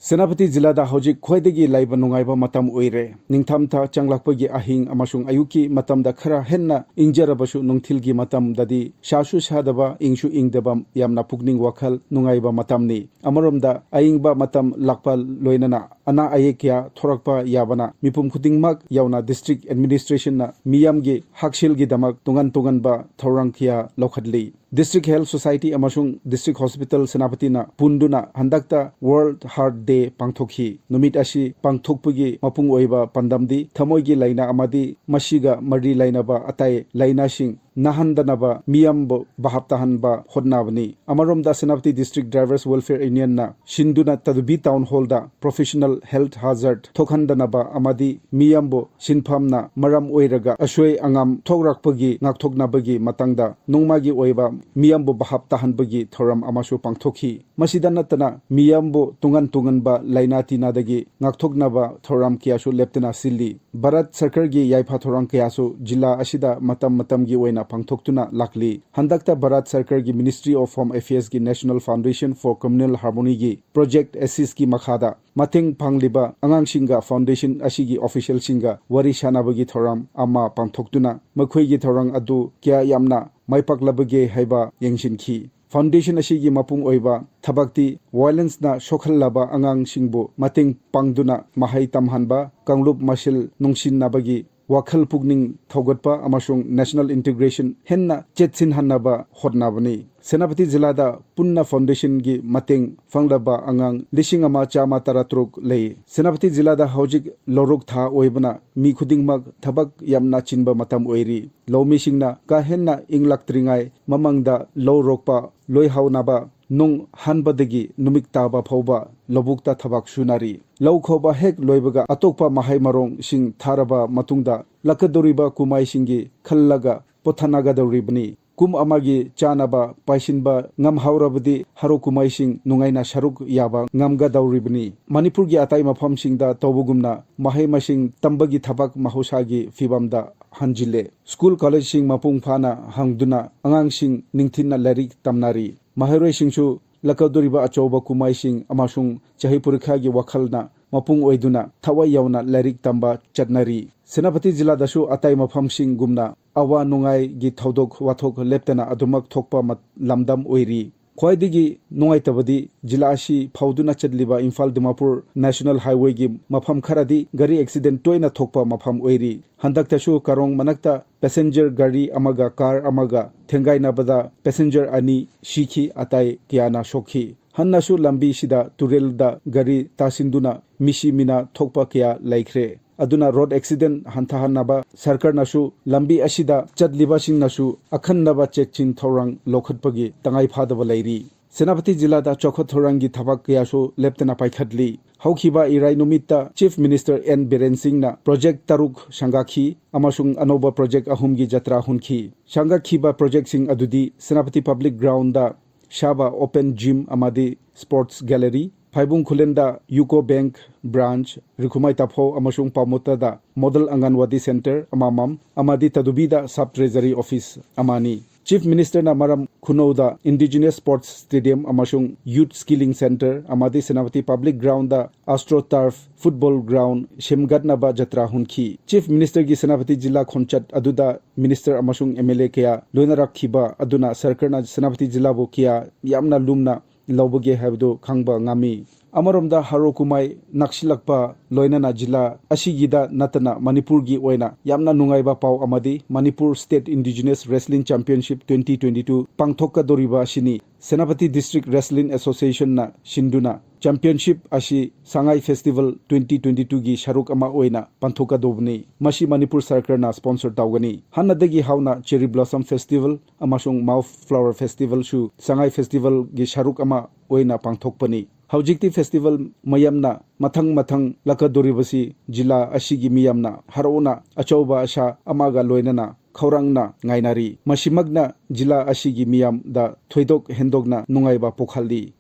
Senapati Jilada Hojik Khoidegi Laiba Nungaiba Matam Oire, Ningtamta Changlakpagi Ahing Amashung Ayuki Matam da Khara Henna Injarabashu Nungtilgi Matam Dadi Shashu Shadaba Ingshu Ingdebam Yamna Pugning Wakal Nungaiba Matamni Amaromda Aingba Matam Lakpa Loinana Ana Ayekya Thorakpa Yabana Mipum Kudingmak Yauna District Administration na Miyamgi Hakshilgi Damak Tungan Thorankia Lokadli District Health Society Amashung District Hospital Senapati na Punduna Handakta World Heart Day Pangthokhi Numit Ashi Pangthokpugi Mapung Oiba Pandamdi Thamoigi Laina Amadi Mashiga Mari Lainaba Atai Laina Shing Nahandanaba Miyambo Bahaptahanba Hodnabani Amaromda Senapati District Drivers Welfare Union na Shinduna Tadubi Town Hall da Professional Health Hazard Thokhandanaba Amadi Miyambo Shinphamna Maram Oiraga Ashway Angam Thokrakpagi Ngakthoknabagi Matangda Nongmagi Oiba Miyambo Bahaptahanbagi Thoram Amashu Pangthokhi Masidanatana Miyambo Tunganba Lainati Nadagi Ngakthoknaba Thoram Kiashu Leptena Silli Bharat Sarkargi Yaipa Thoram Kiasu Jilla Ashida Matamgi Oina Pangthoktuna Lakli Handakta Bharat Sarkargi Ministry of Home Affairs gi National Foundation for Communal Harmony gi Project Assist gi Makhada Mateng Pangliba Angangshinga Foundation Ashigi Official Shinga Wari Shanabagi Thoram Ama Pangthoktuna Makhoigi Thorang Adu Kya Yamna Maipaklabage Haiba Yengshinki Foundation Ashigi Mapung Oiba Thabakti Violence na Shokhallaba Angang Shingbu Mateng Pangduna Mahai Tamhanba Kanglup Mashil Nungshin Nabagi Wakhal Pugning Thogatpa Amashung National Integration Henna Chetsin Hannaba Hodnabani Senapati Jilada Punna Foundation gi Mateng Fanglaba Angang Lishingama Chama Taratruk Lei Senapati Jilada Hojik Loruk Tha Oibana Mi Khudingmak Thabak Yamna Chinba Matam Oiri Lomi Singna Ka Henna Inglak Tringai Mamangda Low Rokpa Loi Haunaba Nung Hanbadagi Numik Taba Phoba Lobukta Thabak Shunari Low Khoba Hek Loibaga Atokpa Mahai Marong Sing Tharaba Matungda Lakadoriba Kumai Singi Khallaga Pothanaga Doribni Kum Amagi Chanaba Paishinba Ngam Haurabadi Harokumai Sing Nungaina Sharuk Yaba Ngamga Dauribni Manipur gi Atai Mafam Singda Tobugumna Mahai Masing Tambagi Thabak Mahosagi Fibamda Hanjile School College Sing Mapung Phana Hangduna Angang Sing Ningthina Larik Tamnari Maharoi Singshu Lakadoriba Achoba Kumai Sing Amashung Chahi Purikha gi Wakhalna Mapung Oiduna Thawai Yauna Larik Tamba Chatnari Senapati Jila Dashu Atai Mafam Sing Gumna Awa Nungai gi Thodok Wathok Leptana Adumak Thokpa Lamdam Oiri Khwaidigi Nungai Tabadi Jila Ashi Phauduna Chatliba Imphal Dimapur National Highway gi Mafam Kharadi Gari Accident Toina Thokpa Mafam Oiri Handaktashu Karong Manakta Passenger Gari Amaga Car Amaga Thengai Nabada Passenger Ani Shiki Atai Kiana Shokhi Hannashu Lambi Shida Turelda Gari Tasinduna Mishi Mina Thokpa Kya Laikre Aduna road accident Hantahanaba Sarkar Nashu Lambi Ashida Chadliba Sing Nashu Akhanaba Chekchin Thorang Lokhatpagi Tangai Phadaba Lairi Senapati Jilada Chokhat Thorangi Thabak Kayashu Leptana Paikhatli Haukiba Irai Numita Chief Minister N Biren Singh na Project Taruk Shangakhi Amashung Anoba Project Ahumgi Jatra Hunki Shangakhiba Project Sing Adudi Senapati Public Ground da Shaba Open Gym Amadi Sports Gallery Phaibung Khulenda UCO Bank Branch Rikhumai Tapho Amashung Pamota da Model Anganwadi Center Amamam Amadi Tadubida Sub Treasury Office Amani Chief Minister na Maram Khunouda Indigenous Sports Stadium Amashung Youth Skilling Center Amadi Senapati Public Ground da Astro Turf Football Ground Shemgatnaba Jatra Hunki Chief Minister gi Senapati Jilla Khonchat Aduda Minister Amashung MLA Kaya Loinarak Khiba Aduna Sarkarna Senapati Jilla bo Kya Yamna Lumna Lobage Habdo Khangba Ngami Amaromda Harokumai Nakshilakpa Loinana Jilla Ashigida Natana Manipur gi Oina Yamna Nungaiba Pau Amadi Manipur State Indigenous Wrestling Championship 2022 Pangthoka Doriba Shini Senapati District Wrestling Association na Shinduna Championship Ashi Sangai Festival 2022 gi Sharuk Ama Oina Panthoka Dobni Mashi Manipur Sarkar na sponsor tawgani Hanadagi Hauna Cherry Blossom Festival Amashung Mouth Flower Festival shu Sangai Festival gi Sharuk Ama Oina Pangthokpani Haujikti Festival Mayamna Mathang Lakadoribasi Jila Ashigi Miyamna Harona Achauba Asha Amaga Loinana Khaurangna Ngainari Mashimagna Jila Ashigi Miyam da Thoidok Hendogna Nungaiba Pokhaldi